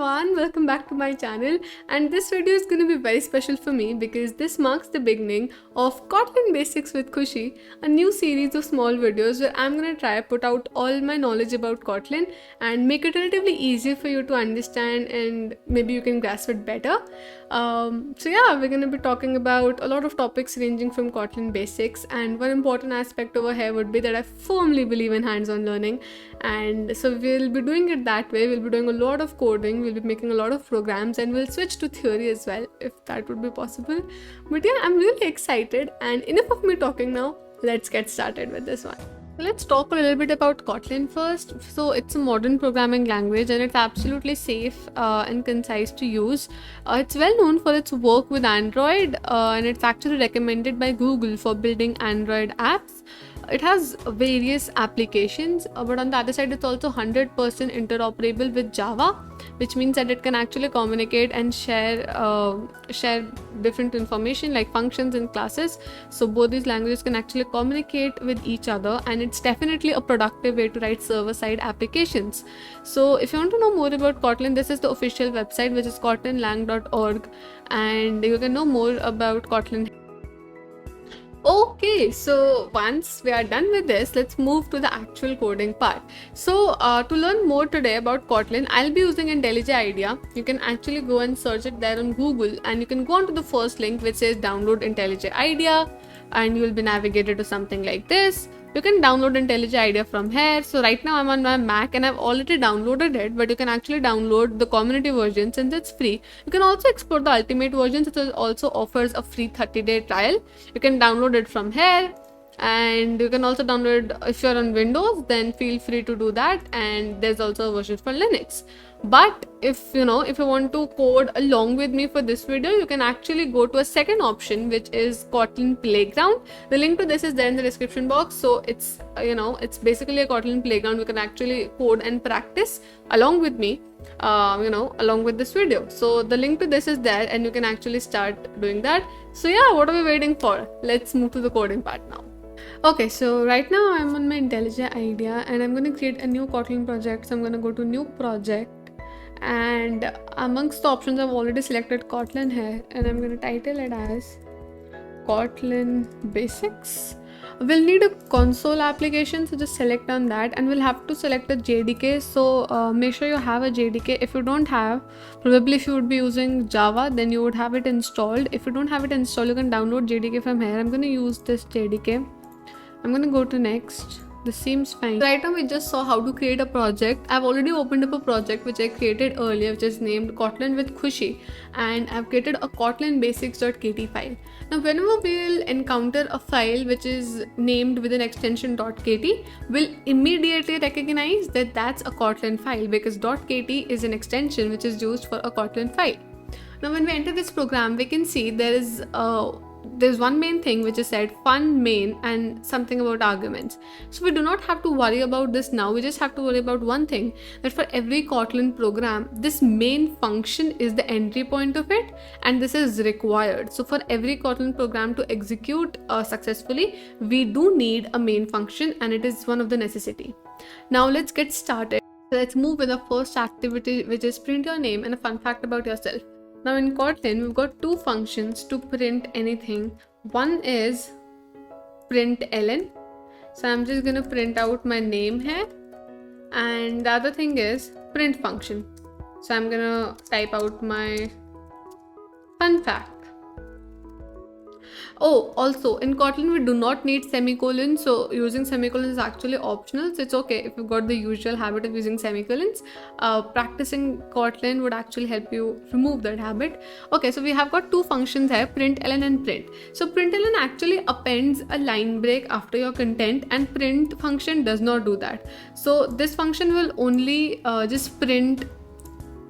everyone, welcome back to my channel, and this video is going to be very special for me because this marks the beginning of Kotlin Basics with Khushi, a new series of small videos where I'm going to try put out all my knowledge about Kotlin and make it relatively easier for you to understand and maybe you can grasp it better. We're going to be talking about a lot of topics ranging from Kotlin Basics, and one important aspect over here would be that I firmly believe in hands-on learning, and so we'll be doing it that way. We'll be doing a lot of coding, we'll be making a lot of programs, and we'll switch to theory as well if that would be possible. But yeah, I'm really excited, and enough of me talking now. Let's get started with this one. Let's talk a little bit about Kotlin first. So it's a modern programming language and it's absolutely safe and concise to use. It's well known for its work with Android and it's actually recommended by Google for building Android apps. It has various applications, but on the other side, it's also 100% interoperable with Java, which means that it can actually communicate and share different information like functions and classes. So both these languages can actually communicate with each other, and it's definitely a productive way to write server-side applications. So if you want to know more about Kotlin, this is the official website, which is kotlinlang.org, and you can know more about Kotlin. Okay, so once we are done with this, let's move to the actual coding part. So to learn more today about Kotlin, I'll be using IntelliJ IDEA. You can actually go and search it there on Google, and you can go onto the first link which says download IntelliJ IDEA, and you will be navigated to something like this. You can download IntelliJ IDEA from here. So right now I'm on my Mac and I've already downloaded it, but you can actually download the community version since it's free. You can also explore the ultimate version, which also offers a free 30-day trial. You can download it from here, and you can also download if you're on Windows, then feel free to do that. And there's also a version for Linux. But if you want to code along with me for this video, you can actually go to a second option, which is Kotlin Playground. The link to this is there in the description box. So it's it's basically a Kotlin Playground. You can actually code and practice along with me, along with this video. So the link to this is there, and you can actually start doing that. So yeah, what are we waiting for? Let's move to the coding part now. Okay, so right now I'm on my IntelliJ IDEA and I'm going to create a new Kotlin project. So I'm going to go to new project, and amongst the options I've already selected Kotlin here, and I'm going to title it as Kotlin Basics. We'll need a console application, so just select on that, and we'll have to select a JDK. So make sure you have a JDK. If you don't have, probably if you would be using Java, then you would have it installed. If you don't have it installed, you can download JDK from here. I'm going to use this JDK. I'm going to go to next. This seems fine. Right now we just saw how to create a project. I've already opened up a project which I created earlier, which is named Kotlin with Khushi, and I've created a Kotlin basics.kt file. Now whenever we'll encounter a file which is named with an extension .kt, we'll immediately recognize that that's a Kotlin file because .kt is an extension which is used for a Kotlin file. Now when we enter this program, we can see there's one main thing which is said fun main and something about arguments. So we do not have to worry about this now. We just have to worry about one thing, that for every Kotlin program, this main function is the entry point of it, and this is required. So for every Kotlin program to execute successfully, we do need a main function, and it is one of the necessity. Now let's get started. Let's move with the first activity, which is print your name and a fun fact about yourself. Now in Kotlin, we've got two functions to print anything. One is println. So I'm just going to print out my name here. And the other thing is print function. So I'm going to type out my fun fact. Oh, also in Kotlin, we do not need semicolons. So using semicolons is actually optional. So it's okay if you've got the usual habit of using semicolons. Practicing Kotlin would actually help you remove that habit. Okay, so we have got two functions here, println and print. So println actually appends a line break after your content, and print function does not do that. So this function will only just print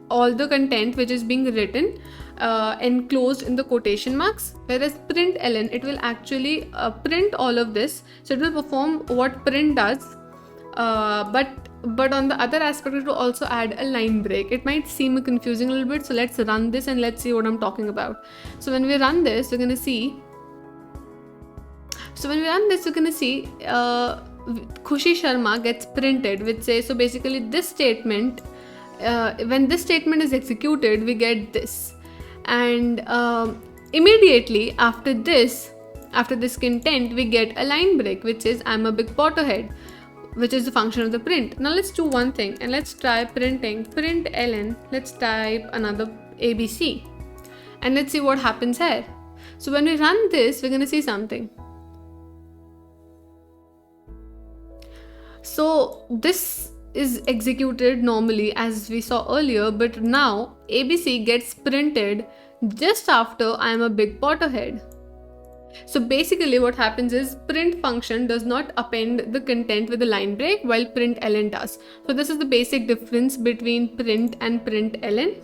all the content which is being written enclosed in the quotation marks, whereas println, it will actually print all of this. So it will perform what print does, but on the other aspect, it will also add a line break. It might seem confusing a little bit, so let's run this and let's see what I'm talking about. So when we run this, we're going to see Khushi Sharma gets printed, which says, so basically this statement when this statement is executed, we get this. And immediately after this content, we get a line break, which is I'm a big Potterhead, which is the function of the print. Now let's do one thing, and let's try printing print ln. Let's type another ABC, and let's see what happens here. So when we run this, we're going to see something. So this is executed normally as we saw earlier, but now ABC gets printed just after I am a big Potterhead. So basically what happens is print function does not append the content with a line break, while println does. So this is the basic difference between print and println.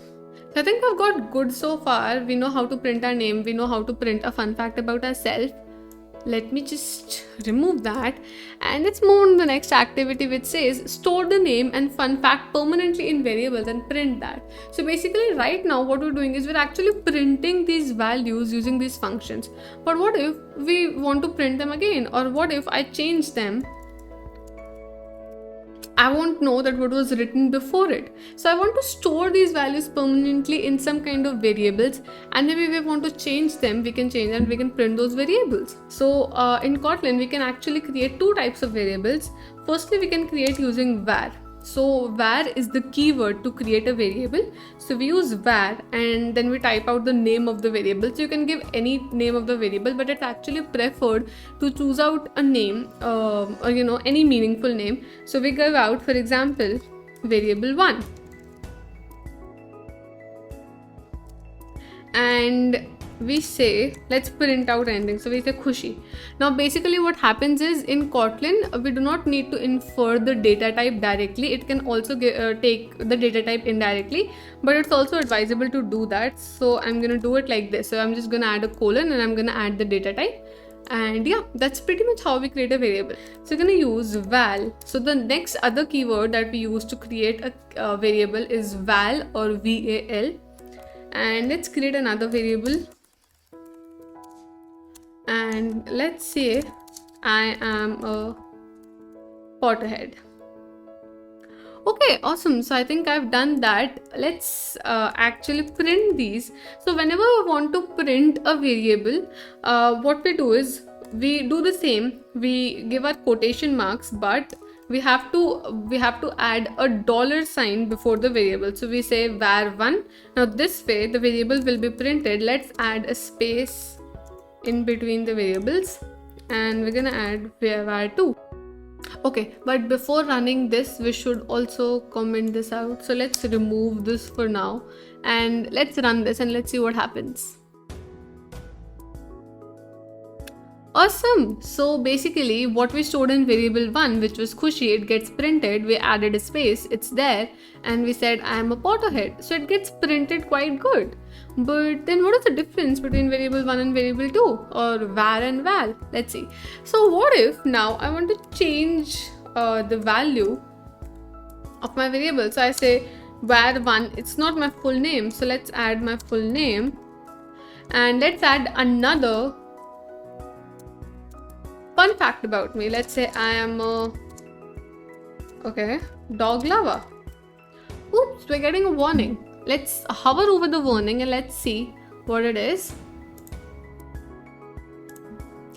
So I think I've got good so far. We know how to print our name, we know how to print a fun fact about ourselves. Let me just remove that, and let's move on to the next activity, which says store the name and fun fact permanently in variables and print that. So basically right now what we're doing is we're actually printing these values using these functions. But what if we want to print them again, or what if I change them? I won't know that what was written before it. So I want to store these values permanently in some kind of variables, and maybe if we want to change them, we can change and we can print those variables. So in Kotlin, we can actually create two types of variables. Firstly, we can create using var. So var is the keyword to create a variable. So we use var and then we type out the name of the variable. So you can give any name of the variable, but it's actually preferred to choose out a name or any meaningful name. So we give out, for example, variable 1. And we say let's print out anything. So we say Khushi. Now basically what happens is in Kotlin we do not need to infer the data type directly. It can also take the data type indirectly, but it's also advisable to do that. So I'm gonna do it like this. So I'm just gonna add a colon and I'm gonna add the data type. And yeah, that's pretty much how we create a variable. So we're gonna use val. So the next other keyword that we use to create a variable is val or val. And let's create another variable. And let's say I am a Potterhead. Okay, awesome. So I think I've done that. Let's actually print these. So whenever we want to print a variable, what we do is we do the same. We give our quotation marks, but we have to add a $sign before the variable. So we say var1. Now this way the variable will be printed. Let's add a space in between the variables, and we're gonna add var2. Okay, but before running this, we should also comment this out. So let's remove this for now, and let's run this and let's see what happens. Awesome. So basically what we stored in variable 1, which was Khushi, it gets printed. We added a space, it's there, and we said I am a Potterhead. So it gets printed quite good. But then what is the difference between variable 1 and variable 2, or var and val? Let's see. So what if now I want to change the value of my variable? So I say var1, it's not my full name. So let's add my full name, and let's add another fun fact about me. Let's say I am a dog lover. Oops, we're getting a warning. Let's hover over the warning and let's see what it is.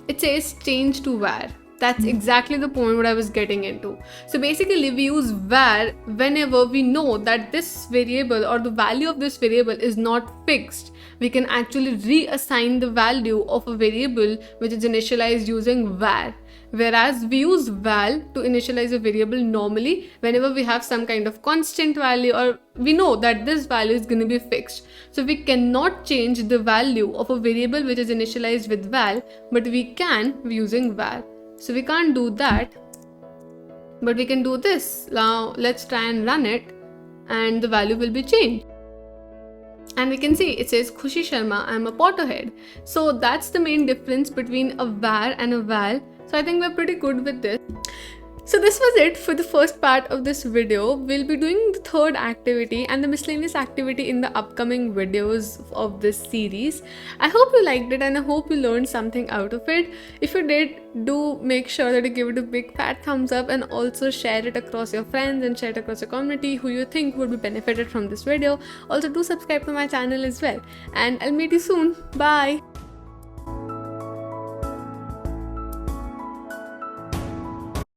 It says change to var. That's exactly the point what I was getting into. So basically we use var whenever we know that this variable or the value of this variable is not fixed. We can actually reassign the value of a variable which is initialized using var. Whereas we use val to initialize a variable normally whenever we have some kind of constant value or we know that this value is going to be fixed. So we cannot change the value of a variable which is initialized with val, but we can using var. So we can't do that, but we can do this. Now let's try and run it and the value will be changed. And we can see it says Khushi Sharma, I'm a Potterhead. So that's the main difference between a var and a val. So I think we're pretty good with this. So this was it for the first part of this video. We'll be doing the third activity and the miscellaneous activity in the upcoming videos of this series. I hope you liked it and I hope you learned something out of it. If you did, do make sure that you give it a big fat thumbs up and also share it across your friends and share it across your community who you think would be benefited from this video. Also do subscribe to my channel as well, and I'll meet you soon. Bye.